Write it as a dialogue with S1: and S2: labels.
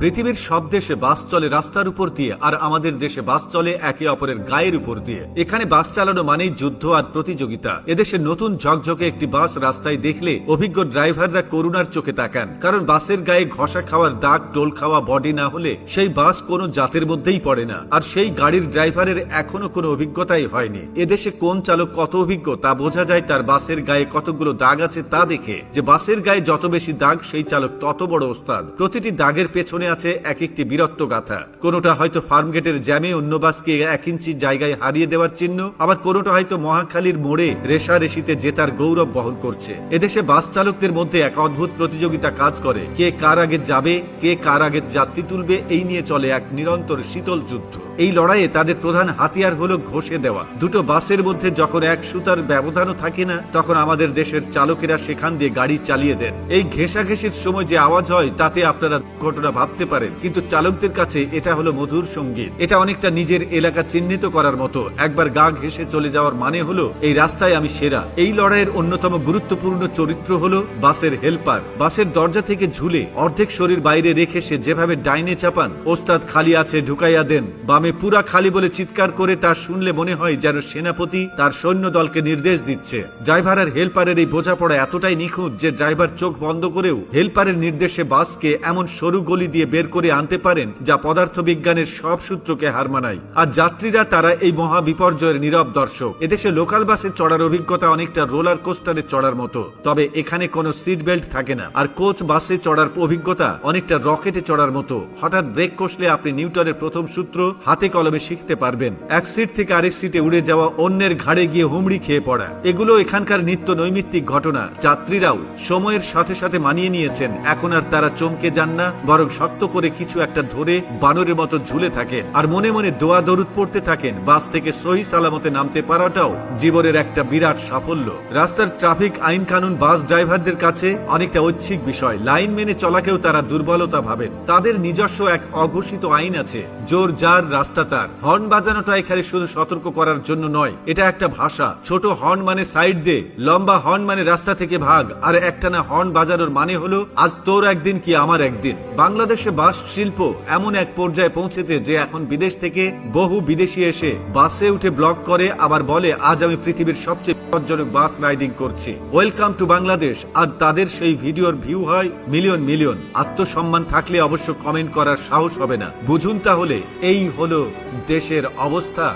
S1: পৃথিবীর সব দেশে বাস চলে রাস্তার উপর দিয়ে, আর আমাদের দেশে বাস চলে একে অপরের গায়ের উপর দিয়ে। এখানে বাস চালানো মানেই যুদ্ধ আর প্রতিযোগিতা। এদেশে নতুন ঝকঝকে একটি বাস রাস্তায় দেখলে অভিজ্ঞ ড্রাইভাররা করুণার চোখে তাকান, কারণ বাসের গায়ে ঘষা খাওয়ার দাগ, টোল খাওয়া বডি না হলে সেই বাস কোনো জাতের মধ্যেই পড়ে না। আর সেই গাড়ির ড্রাইভারের এখনো কোনো অভিজ্ঞতাই হয়নি। এদেশে কোন চালক কত অভিজ্ঞ তা বোঝা যায় তার বাসের গায়ে কতগুলো দাগ আছে তা দেখে। যে বাসের গায়ে যত বেশি দাগ সেই চালক তত বড় ওস্তাদ। প্রতিটি দাগের পেছনে আছে এক একটি বীরত্ব গাথা। কোনোটা হয়তো ফার্মগেটের জ্যামে অন্য বাসকে 1 ইঞ্চি জায়গায় হারিয়ে দেওয়ার চিহ্ন, আবার কোনোটা হয়তো মহাখালীর মোড়ে রেশারেশিতে জেতার গৌরব বহন করছে। এদেশে বাস চালকদের মধ্যে এক অদ্ভুত প্রতিযোগিতা কাজ করে। কে কার আগে যাবে, কে কার আগে যাত্রী তুলবে, এই নিয়ে চলে এক নিরন্তর শীতল যুদ্ধ। এই লড়াইয়ে তাদের প্রধান হাতিয়ার হলো ঘষে দেওয়া। দুটো বাসের মধ্যে যখন এক সুতার ব্যবধানও থাকে না, তখন আমাদের দেশের চালকেরা সেখান দিয়ে গাড়ি চালিয়ে দেন। এই ঘেঁষাঘেঁষির সময় যে আওয়াজ হয় তাতে আপনারা ঘটনা ভাবতে পারেন, কিন্তু চালকদের কাছে এটা হলো মধুর সঙ্গীত। এটা অনেকটা নিজের এলাকা চিহ্নিত করার মতো। একবার গা ঘেঁষে চলে যাওয়ার মানে হলো এই রাস্তায় আমি সেরা। এই লড়াইয়ের অন্যতম গুরুত্বপূর্ণ চরিত্র হলো বাসের হেল্পার। বাসের দরজা থেকে ঝুলে অর্ধেক শরীর বাইরে রেখে সে যেভাবে ডাইনে চাপান, ওস্তাদ খালি আছে ঢুকাইয়া দেন, বামে পুরা খালি বলে চিৎকার করে তা শুনলে মনে হয় যেন সেনাপতি তার সৈন্য দলকে নির্দেশ দিচ্ছে। ড্রাইভার আর হেল্পারের এই বোঝাপড়া এতটাই নিখুঁত যে ড্রাইভার চোখ বন্ধ করেও হেল্পারের নির্দেশে বাসকে এমন সরু গলি দিয়ে বের করে আনতে পারেন যা পদার্থবিজ্ঞানের সব সূত্রকে হার মানায়। আর যাত্রীরা তারা এই মহা বিপর্যয়ের নীরব দর্শক। এদেশে লোকাল বাসে চড়ার অভিজ্ঞতা অনেকটা রোলার কোস্টারে চড়ার মতো, তবে এখানে কোনো সিট বেল্ট থাকে না। আর কোচ বাসে চড়ার অভিজ্ঞতা অনেকটা রকেটে চড়ার মতো। হঠাৎ ব্রেক কষলে আপনি নিউটনের প্রথম সূত্র হাতে কলমে শিখতে পারবেন। এক সিট থেকে আরেক সিটে উড়ে যাওয়া, অন্যের ঘাড়ে গিয়ে হুমড়ি খেয়ে পড়া, এগুলো এখানকার নিত্য নৈমিত্তিক ঘটনা। যাত্রীরাও সময়ের সাথে সাথে মানিয়ে নিয়েছেন। এখন আর তারা চমকে যান না, বরং শক্ত করে কিছু একটা ধরে বানরের মতো ঝুলে থাকেন আর মনে মনে দোয়া দরুদ পড়তে থাকেন। বাস থেকে সহি সালামতে নামতে পারাটাও জীবনের একটা বিরাট সাফল্য। রাস্তার ট্রাফিক আইন কানুন বাস ড্রাইভারদের কাছে অনেকটা ঐচ্ছিক বিষয়। লাইন মেনে চলাকেও তারা দুর্বলতা ভাবেন। তাদের নিজস্ব এক অঘোষিত আইন আছে, জোর যার রাস্তা তার। হর্ন বাজানোটা এখানে শুধু সতর্ক করার জন্য নয়, এটা একটা ভাষা। ছোট হর্ন মানে সাইড দে, লম্বা হর্ন মানে রাস্তা থেকে ভাগ, আর একটানা হর্ন বাজানোর মানে হলো আজ তোর একদিন কি আমার একদিন। বাংলাদেশে বাস শিল্প এমন এক পর্যায়ে পৌঁছেছে যে এখন বিদেশ থেকে বহু বিদেশি এসে বাসে উঠে ব্লগ করে, আবার বলে আজ আমি পৃথিবীর সবচেয়ে বিপজ্জনক বাস রাইডিং করছি, ওয়েলকাম টু বাংলাদেশ। আর তাদের সেই ভিডিওর ভিউ হয় মিলিয়ন মিলিয়ন। আত্মসম্মান থাকলে অবশ্য কমেন্ট করার সাহস হবে না। বুঝুন তাহলে এই হলো দেশের অবস্থা।